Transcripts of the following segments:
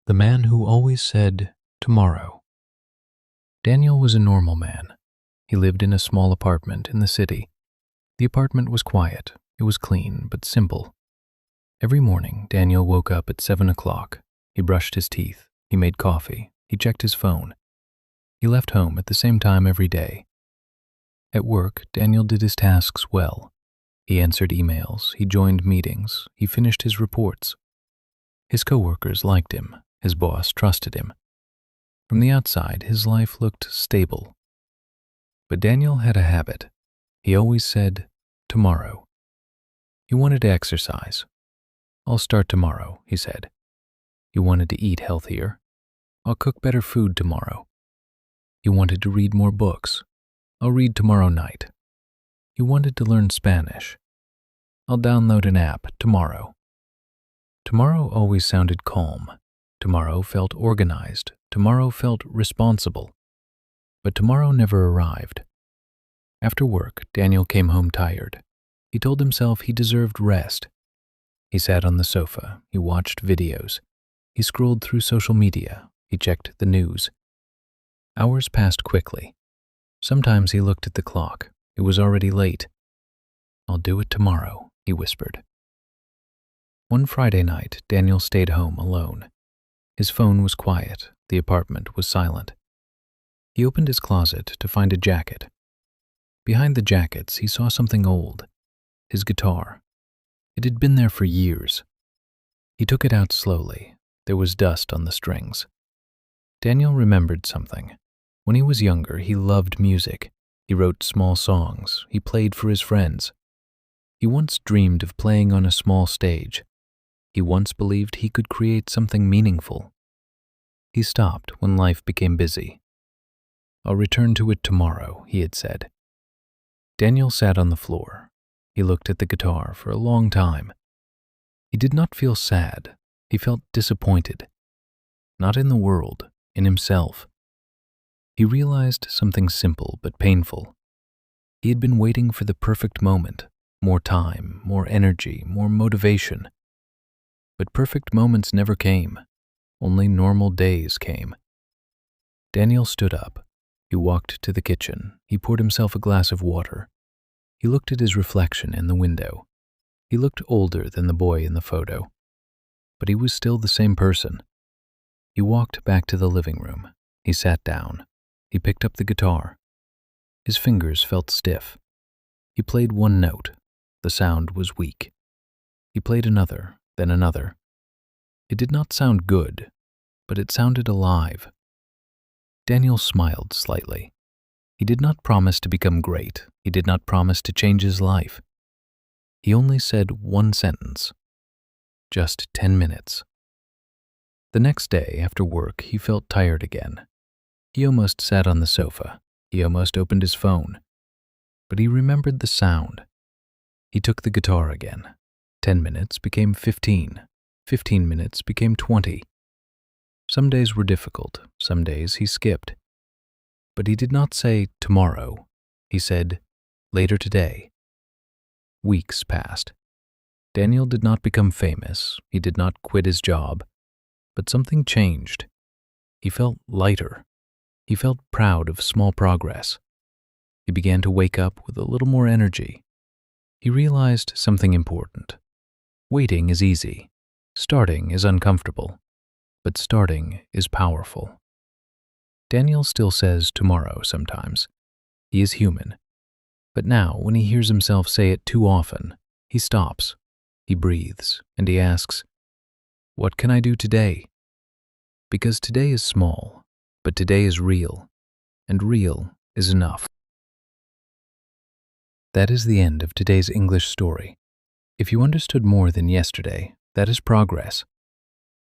The man who always said, tomorrow. Daniel was a normal man. He lived in a small apartment in the city. The apartment was quiet. It was clean, but simple. Every morning, Daniel woke up at 7 o'clock. He brushed his teeth. He made coffee. He checked his phone. He left home at the same time every day. At work, Daniel did his tasks well. He answered emails. He joined meetings. He finished his reports. His coworkers liked him. His boss trusted him. From the outside, his life looked stable. But Daniel had a habit. He always said, tomorrow. He wanted to exercise. I'll start tomorrow, he said. He wanted to eat healthier. I'll cook better food tomorrow. He wanted to read more books. I'll read tomorrow night. He wanted to learn Spanish. I'll download an app tomorrow. Tomorrow always sounded calm. Tomorrow felt organized. Tomorrow felt responsible. But tomorrow never arrived. After work, Daniel came home tired. He told himself he deserved rest. He sat on the sofa. He watched videos. He scrolled through social media. He checked the news. Hours passed quickly. Sometimes he looked at the clock. It was already late. I'll do it tomorrow, he whispered. One Friday night, Daniel stayed home alone. His phone was quiet. The apartment was silent. He opened his closet to find a jacket. Behind the jackets, he saw something old. His guitar. It had been there for years. He took it out slowly. There was dust on the strings. Daniel remembered something. When he was younger, he loved music. He wrote small songs. He played for his friends. He once dreamed of playing on a small stage. He once believed he could create something meaningful. He stopped when life became busy. I'll return to it tomorrow, he had said. Daniel sat on the floor. He looked at the guitar for a long time. He did not feel sad. He felt disappointed. Not in the world, in himself. He realized something simple but painful. He had been waiting for the perfect moment, more time, more energy, more motivation. But perfect moments never came. Only normal days came. Daniel stood up. He walked to the kitchen. He poured himself a glass of water. He looked at his reflection in the window. He looked older than the boy in the photo. But he was still the same person. He walked back to the living room. He sat down. He picked up the guitar. His fingers felt stiff. He played one note. The sound was weak. He played another, then another. It did not sound good, but it sounded alive. Daniel smiled slightly. He did not promise to become great. He did not promise to change his life. He only said one sentence. Just 10 minutes. The next day, after work, he felt tired again. He almost sat on the sofa. He almost opened his phone. But he remembered the sound. He took the guitar again. 10 minutes became 15. 15 minutes became 20. Some days were difficult. Some days he skipped. But he did not say tomorrow. He said later today. Weeks passed. Daniel did not become famous. He did not quit his job. But something changed. He felt lighter. He felt proud of small progress. He began to wake up with a little more energy. He realized something important. Waiting is easy. Starting is uncomfortable. But starting is powerful. Daniel still says tomorrow sometimes. He is human. But now, when he hears himself say it too often, he stops. He breathes, and he asks, what can I do today? Because today is small, but today is real, and real is enough. That is the end of today's English story. If you understood more than yesterday, that is progress.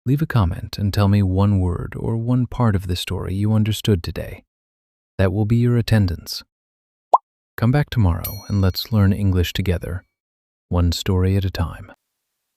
Leave a comment and tell me one word or one part of the story you understood today. That will be your attendance. Come back tomorrow and let's learn English together, one story at a time.